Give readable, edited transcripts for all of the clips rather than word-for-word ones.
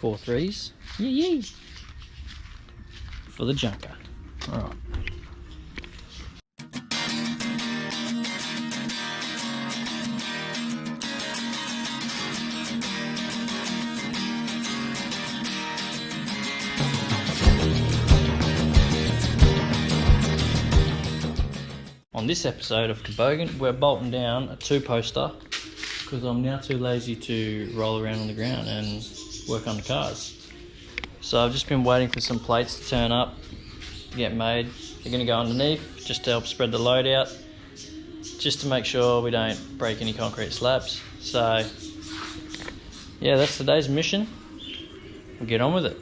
4.3s. Yee. For the junker. Alright. On this episode of Cabogan, we're bolting down a 2-poster because I'm now too lazy to roll around on the ground and work on the cars. So I've just been waiting for some plates to turn up, to get made. They're going to go underneath just to help spread the load out, just to make sure we don't break any concrete slabs. So yeah, that's today's mission. We'll get on with it.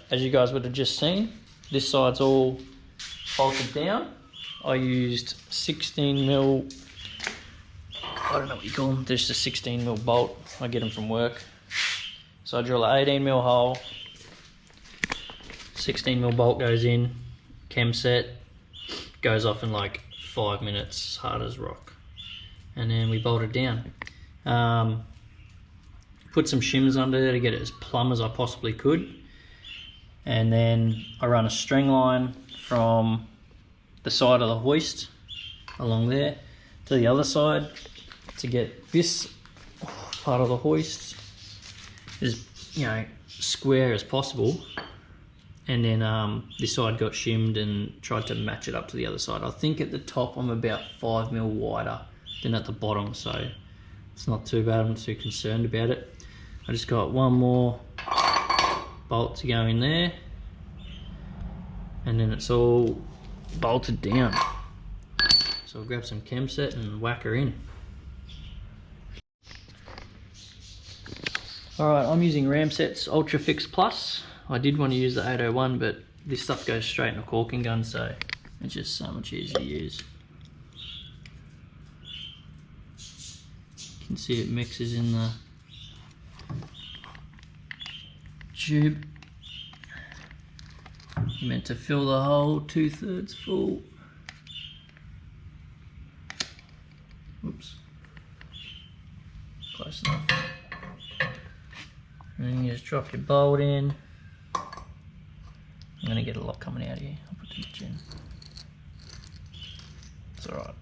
As you guys would have just seen, this side's all bolted down. I used 16mm, I don't know what you call them, just a 16mm bolt. I get them from work. So I drill an 18mm hole, 16mm bolt goes in, chem set, goes off in like 5 minutes, hard as rock. And then we bolt it down. Put some shims under there to get it as plumb as I possibly could. And then I run a string line from the side of the hoist along there to the other side to get this part of the hoist as, you know, square as possible. And then this side got shimmed and tried to match it up to the other side. I think at the top I'm about 5mm wider than at the bottom, so it's not too bad. I'm not too concerned about it. I just got one more bolt to go in there, and then it's all bolted down. So I'll grab some chem set and whack her in. Alright, I'm using Ramset's Ultra Fix Plus. I did want to use the 801, but this stuff goes straight in a caulking gun, so it's just so much easier to use. You can see it mixes in the tube. You're meant to fill the hole 2/3 full. Oops. Close enough. And then you just drop your bolt in. I'm gonna get a lot coming out here. I'll put too much in. It's alright.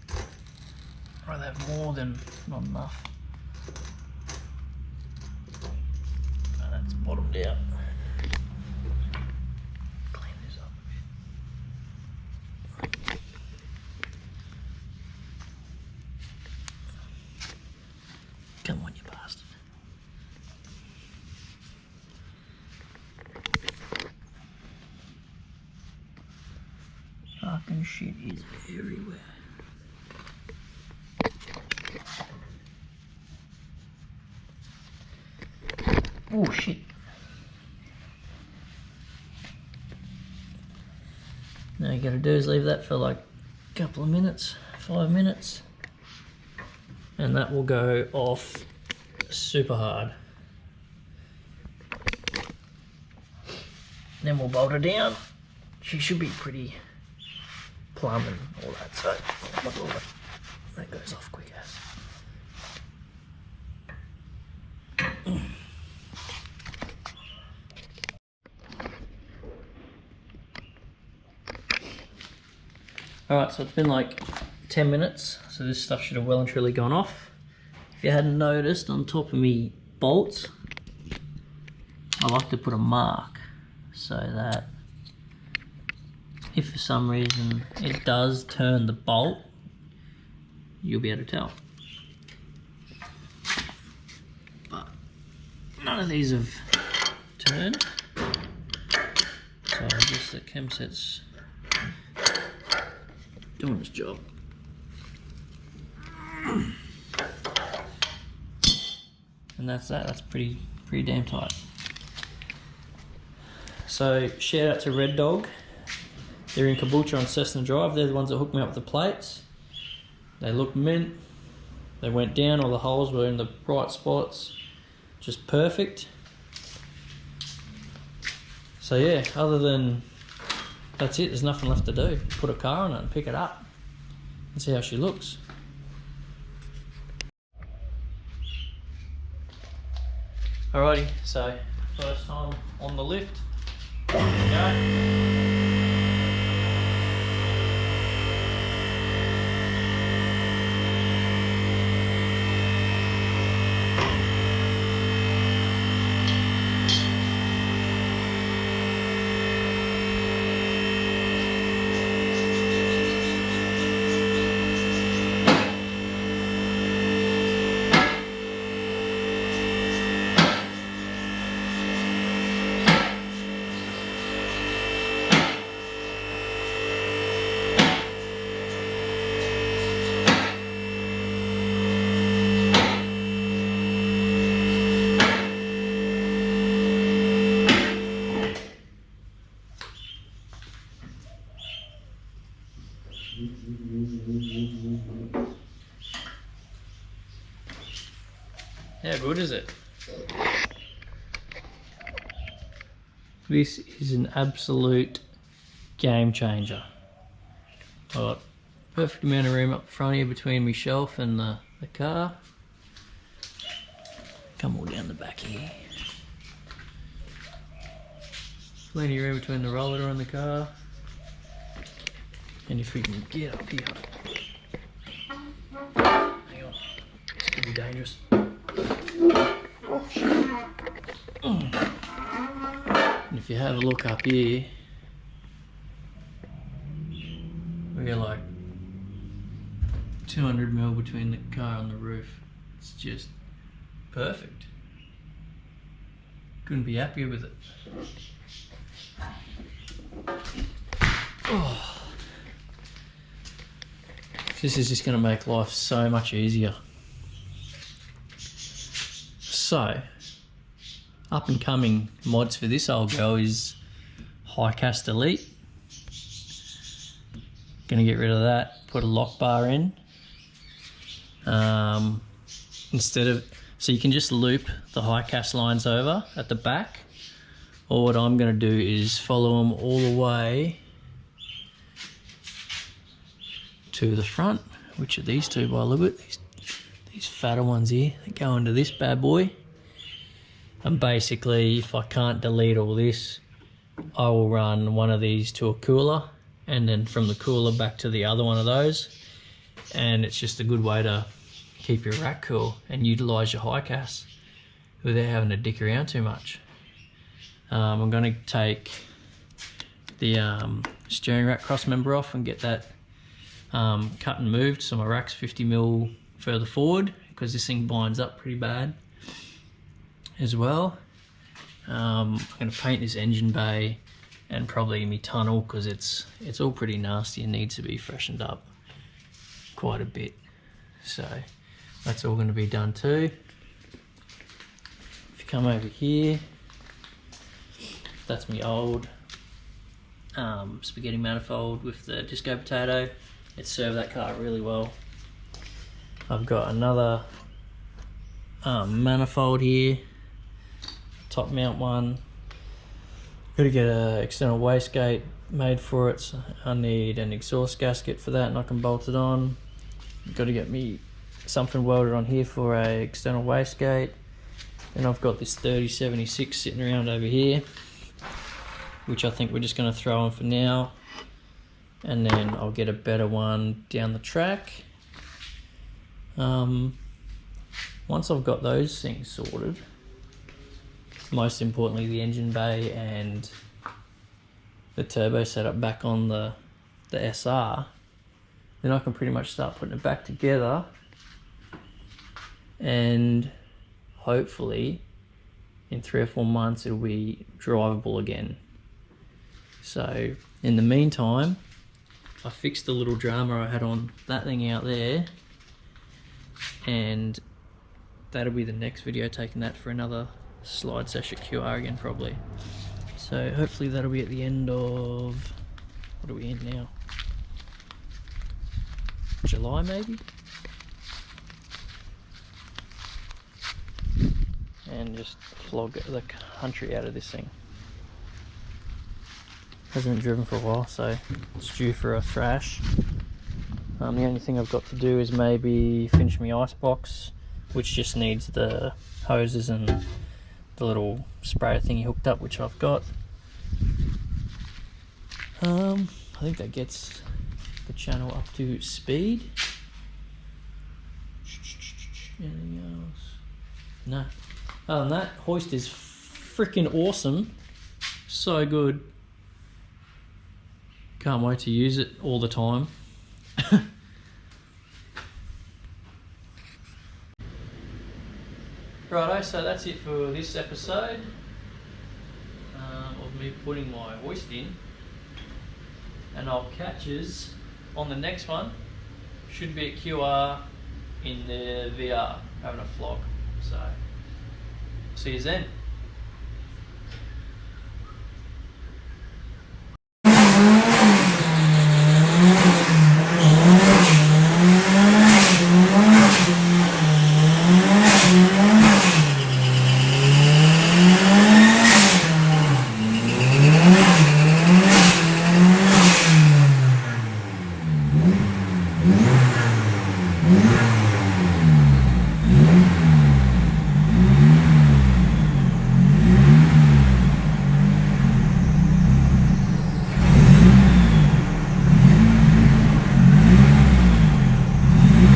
I'd rather have more than not enough. Oh, that's bottomed out. Clean this up a bit. Come on, you bastard. Fucking shit is everywhere. Oh shit. Now you gotta do is leave that for like a couple of minutes, 5 minutes, and that will go off super hard. Then we'll bolt her down. She should be pretty plumb and all that, so that goes off quick as. Alright, so it's been like 10 minutes, so this stuff should have well and truly gone off. If you hadn't noticed, on top of me bolts, I like to put a mark so that if for some reason it does turn the bolt, you'll be able to tell. But none of these have turned, so I guess the chem set's doing its job. And that's that. That's pretty damn tight. So shout out to Red Dog. They're in Caboolture on Cessna Drive. They're the ones that hooked me up with the plates. They looked mint. They went down. All the holes were in the right spots. Just perfect. So yeah, other than that's it, there's nothing left to do. Put a car on it and pick it up and see how she looks. Alrighty, so first time on the lift. There we go. How good is it? This is an absolute game changer. I've got perfect amount of room up front here between my shelf and the car. Come all down the back here. Plenty of room between the roller and the car. And if we can get up here. Hang on, this could be dangerous. And if you have a look up here, we got like 200 mil between the car and the roof. It's just Perfect. Couldn't be happier with it. Oh. This is just going to make life so much easier. So, up and coming mods for this old girl is Highcast Elite. Gonna get rid of that, put a lock bar in. Instead of, so you can just loop the Highcast lines over at the back, or what I'm gonna do is follow them all the way to the front, which are these two by the look of it, these fatter ones here that go into this bad boy. And basically, if I can't delete all this, I will run one of these to a cooler, and then from the cooler back to the other one of those. And it's just a good way to keep your rack cool and utilize your Highcast without having to dick around too much. I'm going to take the steering rack cross member off and get that cut and moved, so my rack's 50mm further forward, because this thing binds up pretty bad as well. I'm going to paint this engine bay and probably my tunnel, because it's all pretty nasty and needs to be freshened up quite a bit. So that's all going to be done too. If you come over here, that's my old spaghetti manifold with the disco potato. It served that car really well. I've got another manifold here, top mount one. Got to get an external wastegate made for it, so I need an exhaust gasket for that and I can bolt it on. Got to get me something welded on here for a external wastegate. And I've got this 3076 sitting around over here, which I think we're just going to throw on for now, and then I'll get a better one down the track. Once I've got those things sorted, most importantly the engine bay and the turbo setup back on the SR, then I can pretty much start putting it back together, and hopefully in 3 or 4 months it'll be drivable again. So in the meantime, I fixed the little drama I had on that thing out there, and that'll be the next video, taking that for another slide session QR again probably. So hopefully that'll be at the end of, what are we in now? July maybe? And just flog the country out of this thing. Hasn't been driven for a while, so it's due for a thrash. The only thing I've got to do is maybe finish my ice box, which just needs the hoses and the little sprayer thingy hooked up, which I've got. I think that gets the channel up to speed. Anything else? No. Other than that, Hoist is freaking awesome. So good. Can't wait to use it all the time. Righto, so that's it for this episode of me putting my Hoist in. And I'll catch us on the next one. Should be at QR in the VR, having a vlog. So, see you then.